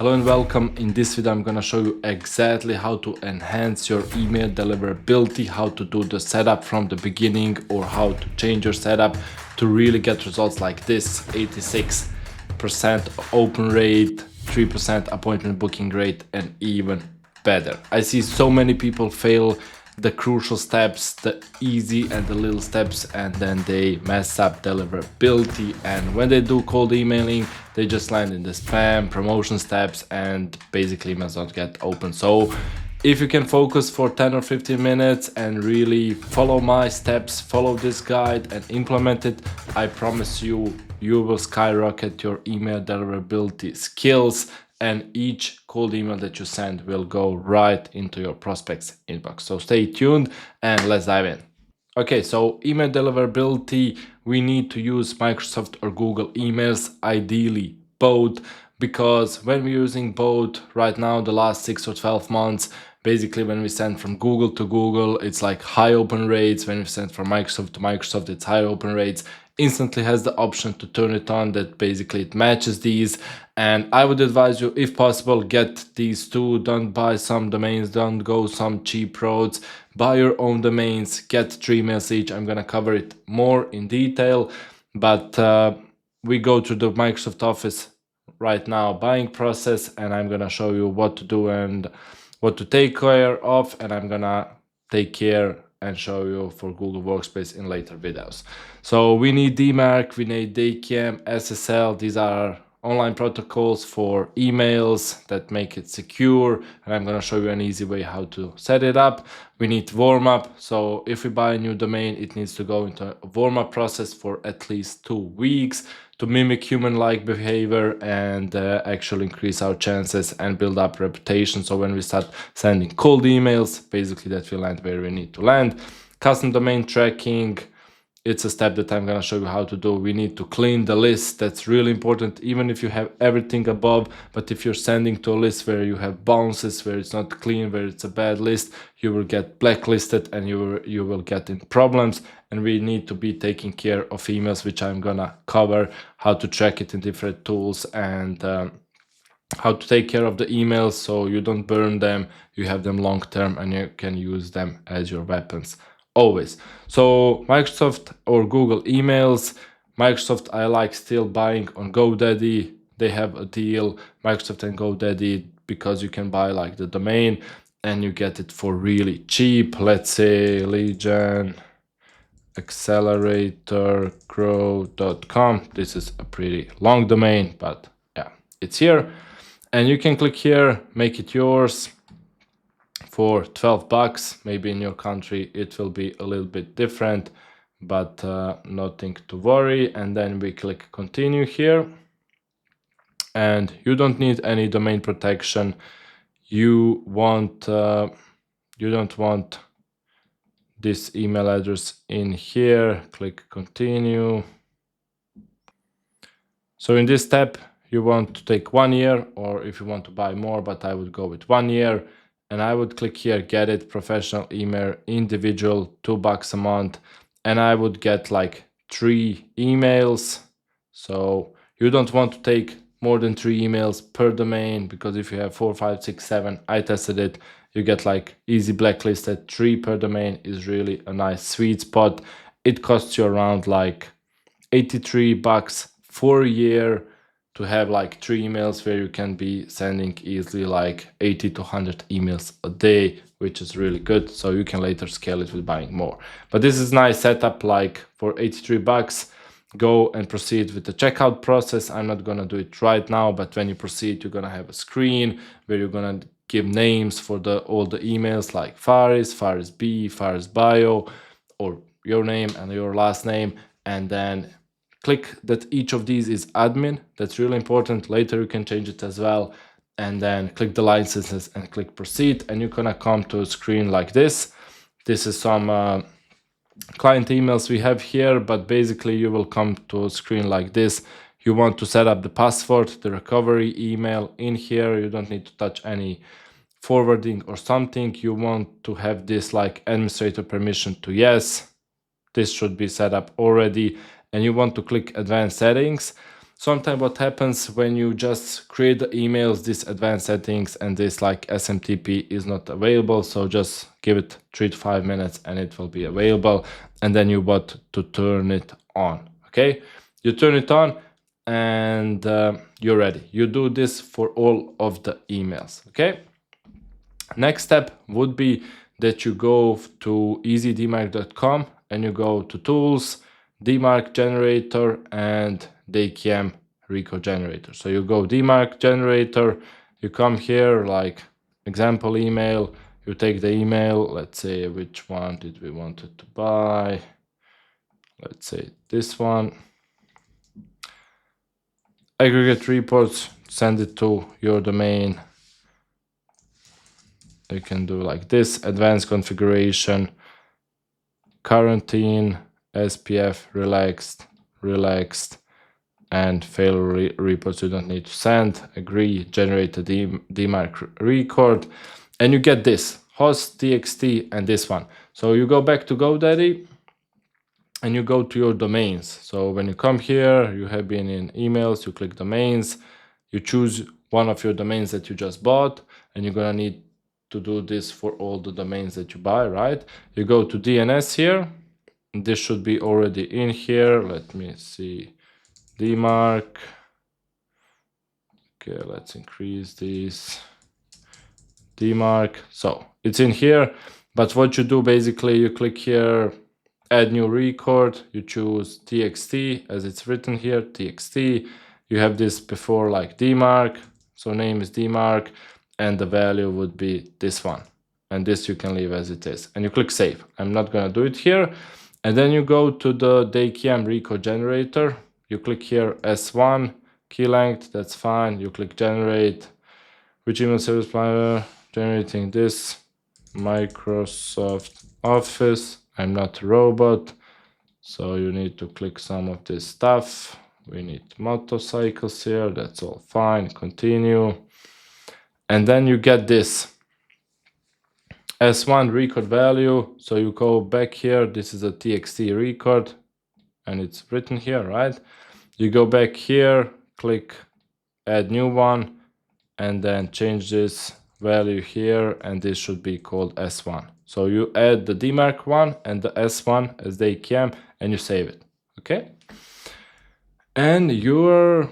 Hello and welcome. In this video I'm gonna show you exactly how to enhance your email deliverability, how to do the setup from the beginning, or how to change your setup to really get results like this: 86% open rate, 3% appointment booking rate, and even better. I see so many people fail the crucial steps, the easy and the little steps, and then they mess up deliverability. And when they do cold emailing, they just land in the spam promotion steps and basically emails don't get open. So if you can focus for 10 or 15 minutes and really follow my steps, follow this guide and implement it, I promise you, you will skyrocket your email deliverability skills, and each cold email that you send will go right into your prospect's inbox. So stay tuned and let's dive in. Okay, so email deliverability, we need to use Microsoft or Google emails, ideally both, because when we're using both right now, the last 6 or 12 months, basically when we send from Google to Google, it's like high open rates. When we send from Microsoft to Microsoft, it's high open rates. Instantly has the option to turn it on that basically it matches these. And I would advise you, if possible, get these two. Don't buy some domains, don't go some cheap roads, buy your own domains, get 3 emails each. I'm gonna cover it more in detail, but we go to the Microsoft Office right now buying process, and I'm gonna show you what to do and what to take care of, and I'm gonna take care and show you for Google Workspace in later videos. So we need DMARC, we need DKIM, SSL. These are online protocols for emails that make it secure, and I'm gonna show you an easy way how to set it up. We need warm up. So if we buy a new domain, it needs to go into a warm up process for at least 2 weeks to mimic human-like behavior and actually increase our chances and build up reputation. So when we start sending cold emails, basically that will land where we need to land. Custom domain tracking, it's a step that I'm gonna show you how to do. We need to clean the list. That's really important, even if you have everything above. But if you're sending to a list where you have bounces, where it's not clean, where it's a bad list, you will get blacklisted and you will get in problems. And we need to be taking care of emails, which I'm gonna cover, how to track it in different tools, and how to take care of the emails so you don't burn them, you have them long term, and you can use them as your weapons always. So Microsoft or Google emails. Microsoft, I like still buying on GoDaddy. They have a deal, Microsoft and GoDaddy, because you can buy like the domain and you get it for really cheap. Let's say Legion acceleratorgrow.com. This is a pretty long domain, but yeah, it's here. And you can click here, make it yours for 12 bucks. Maybe in your country it will be a little bit different, but nothing to worry. And then we click continue here, and you don't need any domain protection. You don't want this email address in here. Click continue. So in this step you want to take 1 year, or if you want to buy more, but I would go with 1 year. And I would click here, get it, professional email, individual, $2 a month. And I would get like 3 emails. So you don't want to take more than 3 emails per domain, because if you have 4, 5, 6, 7, I tested it, you get like easy blacklisted. 3 per domain is really a nice sweet spot. It costs you around like $83 for a year to have like 3 emails, where you can be sending easily like 80 to 100 emails a day, which is really good. So you can later scale it with buying more. But this is nice setup, like for $83. Go and proceed with the checkout process. I'm not gonna do it right now, but when you proceed, you're gonna have a screen where you're gonna give names for all the emails, like Faris, Faris B, Faris Bio, or your name and your last name, and then click that each of these is admin. That's really important. Later you can change it as well. And then click the licenses and click proceed, and you're gonna come to a screen like this. This is some client emails we have here, but basically you will come to a screen like this. You want to set up the password, the recovery email in here. You don't need to touch any forwarding or something. You want to have this like administrator permission to yes. This should be set up already. And you want to click advanced settings. sometimes what happens when you just create the emails, this advanced settings and this like SMTP is not available. So just give it 3 to 5 minutes and it will be available. And then you want to turn it on. Okay, you turn it on and you're ready. You do this for all of the emails. Okay, next step would be that you go to easydmarc.com and you go to tools, DMARC generator and DKIM record generator. So you go DMARC generator, you come here like example email, you take the email, let's say which one did we want it to buy, let's say this one, aggregate reports, send it to your domain. You can do like this, advanced configuration, quarantine, SPF, relaxed, and failure reports you don't need to send, agree, generate a DMARC record, and you get this, host, txt, and this one. So you go back to GoDaddy, and you go to your domains. So when you come here, you have been in emails, you click domains, you choose one of your domains that you just bought, and you're gonna need to do this for all the domains that you buy, right? You go to DNS here, this should be already in here. Let me see, DMARC. Okay, let's increase this, DMARC. So it's in here, but what you do basically, you click here, add new record, you choose txt as it's written here, txt. You have this before like DMARC, so name is DMARC, and the value would be this one. And this you can leave as it is. And you click save. I'm not gonna do it here. And then you go to the DKIM record generator. You click here S1, key length, that's fine. You click generate, which email service provider, generating this, Microsoft Office. I'm not a robot, so you need to click some of this stuff. We need motorcycles here, that's all fine, continue. And then you get this S1 record value. So you go back here, this is a txt record and it's written here, right? You go back here, click add new one, and then change this value here, and this should be called S1. So you add the DMARC one and the S1 as DKIM and you save it, okay? And you're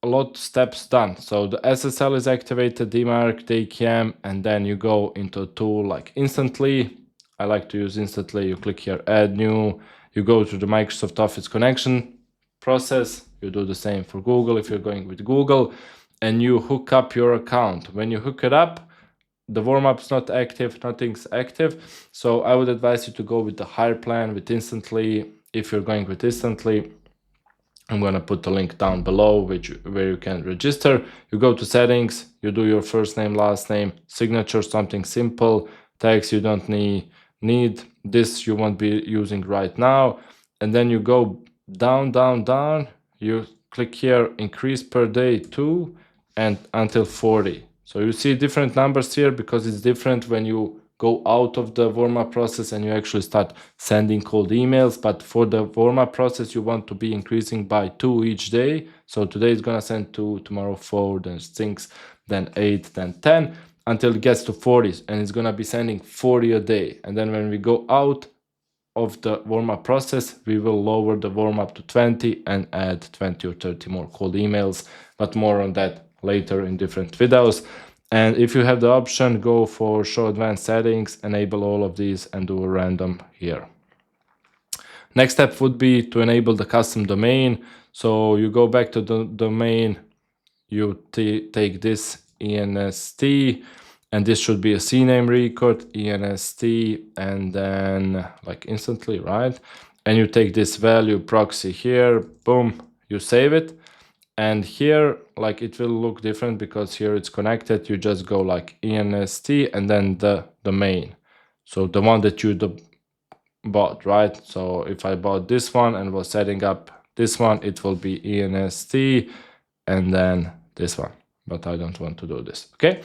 a lot of steps done. So the SSL is activated, DMARC, DKIM, and then you go into a tool like Instantly. I like to use Instantly. You click here, add new, you go to the Microsoft Office connection process. You do the same for Google if you're going with Google, and you hook up your account. When you hook it up, the warm-up's not active, nothing's active. So I would advise you to go with the higher plan with Instantly. If you're going with Instantly, I'm gonna put the link down below where you can register. You go to settings, you do your first name, last name, signature, something simple, tags you don't need, this you won't be using right now. And then you go down, you click here, increase per day 2 and until 40. So you see different numbers here because it's different when you go out of the warm-up process and you actually start sending cold emails. But for the warm-up process, you want to be increasing by 2 each day. So today is gonna send 2, tomorrow 4, then 6, then 8, then 10, until it gets to 40, and it's gonna be sending 40 a day. And then when we go out of the warm-up process, we will lower the warm-up to 20 and add 20 or 30 more cold emails, but more on that later in different videos. And if you have the option, go for show advanced settings, enable all of these and do a random here. Next step would be to enable the custom domain. So you go back to the domain, you take this ENST, and this should be a CNAME record, ENST, and then like Instantly, right? And you take this value proxy here, boom, you save it. And here, like it will look different because here it's connected. You just go like ENST and then the domain. So the one that you bought, right? So if I bought this one and was setting up this one, it will be ENST and then this one. But I don't want to do this, okay?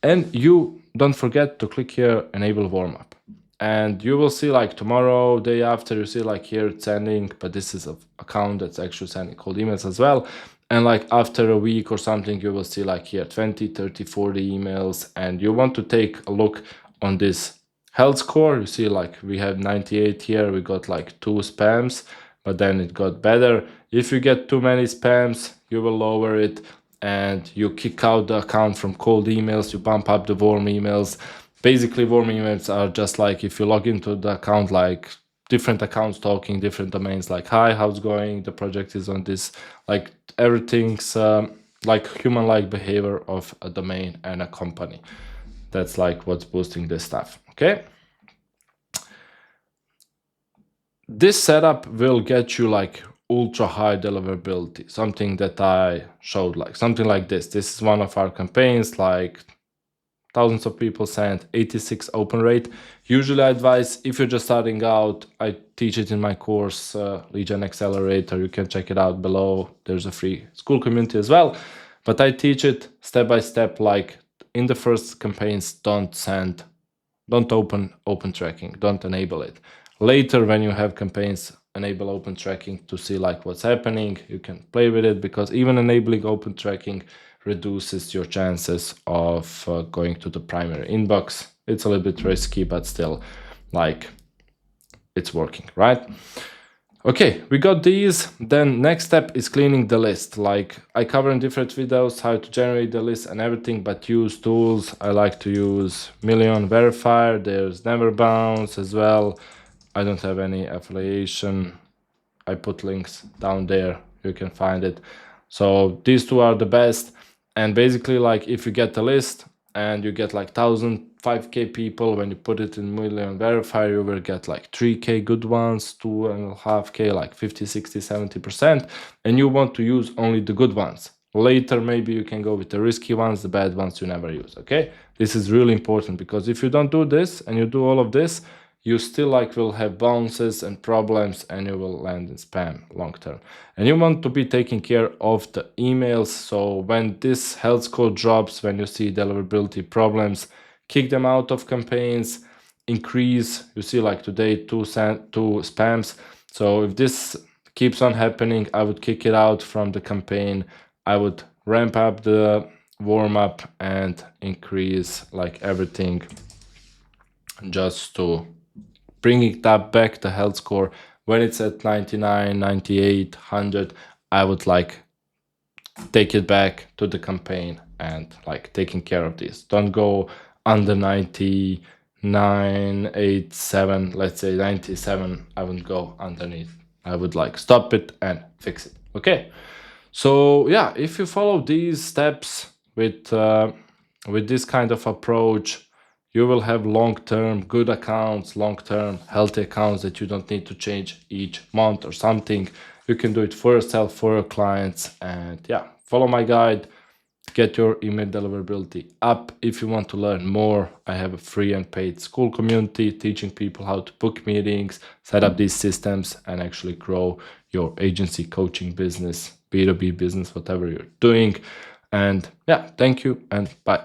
And you don't forget to click here, enable warm-up. and you will see like tomorrow, day after, you see like here it's sending, but this is an account that's actually sending cold emails as well. And like after a week or something, you will see like here 20, 30, 40 emails, and you want to take a look on this health score. You see like we have 98 here, we got like 2 spams, but then it got better. If you get too many spams, you will lower it, and you kick out the account from cold emails, you bump up the warm emails. Basically, warm emails are just like if you log into the account, like different accounts talking, different domains, like, hi, how's going? The project is on this, like everything's like human-like behavior of a domain and a company. That's like what's boosting this stuff, okay? This setup will get you like ultra high deliverability, something that I showed, like something like this. This is one of our campaigns, like thousands of people sent, 86 open rate. Usually I advise, if you're just starting out, I teach it in my course, Lead Gen Accelerator. You can check it out below. There's a free school community as well. But I teach it step by step, like in the first campaigns, don't open tracking, don't enable it. Later, when you have campaigns, enable open tracking to see like what's happening. You can play with it, because even enabling open tracking reduces your chances of going to the primary inbox. It's a little bit risky, but still, like, it's working, right? Okay, we got these. Then next step is cleaning the list. Like I cover in different videos how to generate the list and everything, but use tools. I like to use Million Verifier. There's Never Bounce as well. I don't have any affiliation. I put links down there. You can find it. So these two are the best. And basically, like if you get the list and you get like 1,000, 5K people, when you put it in Million Verifier, you will get like 3K good ones, 2.5K, like 50, 60, 70%. And you want to use only the good ones. Later, maybe you can go with the risky ones, the bad ones you never use, okay? This is really important, because if you don't do this and you do all of this, you still like will have bounces and problems, and you will land in spam long term. And you want to be taking care of the emails. So when this health score drops, when you see deliverability problems, kick them out of campaigns, increase. You see like today, 2 spams. So if this keeps on happening, I would kick it out from the campaign. I would ramp up the warm up and increase like everything, just to bring it up back the health score. When it's at 99, 98, 100, I would like take it back to the campaign and like taking care of this. Don't go under 99, 87, let's say 97. I wouldn't go underneath. I would like stop it and fix it. Okay. So yeah, if you follow these steps with this kind of approach, you will have long-term good accounts, long-term healthy accounts that you don't need to change each month or something. You can do it for yourself, for your clients. And yeah, follow my guide, get your email deliverability up. If you want to learn more, I have a free and paid school community teaching people how to book meetings, set up these systems, and actually grow your agency, coaching business, B2B business, whatever you're doing. And yeah, thank you and bye.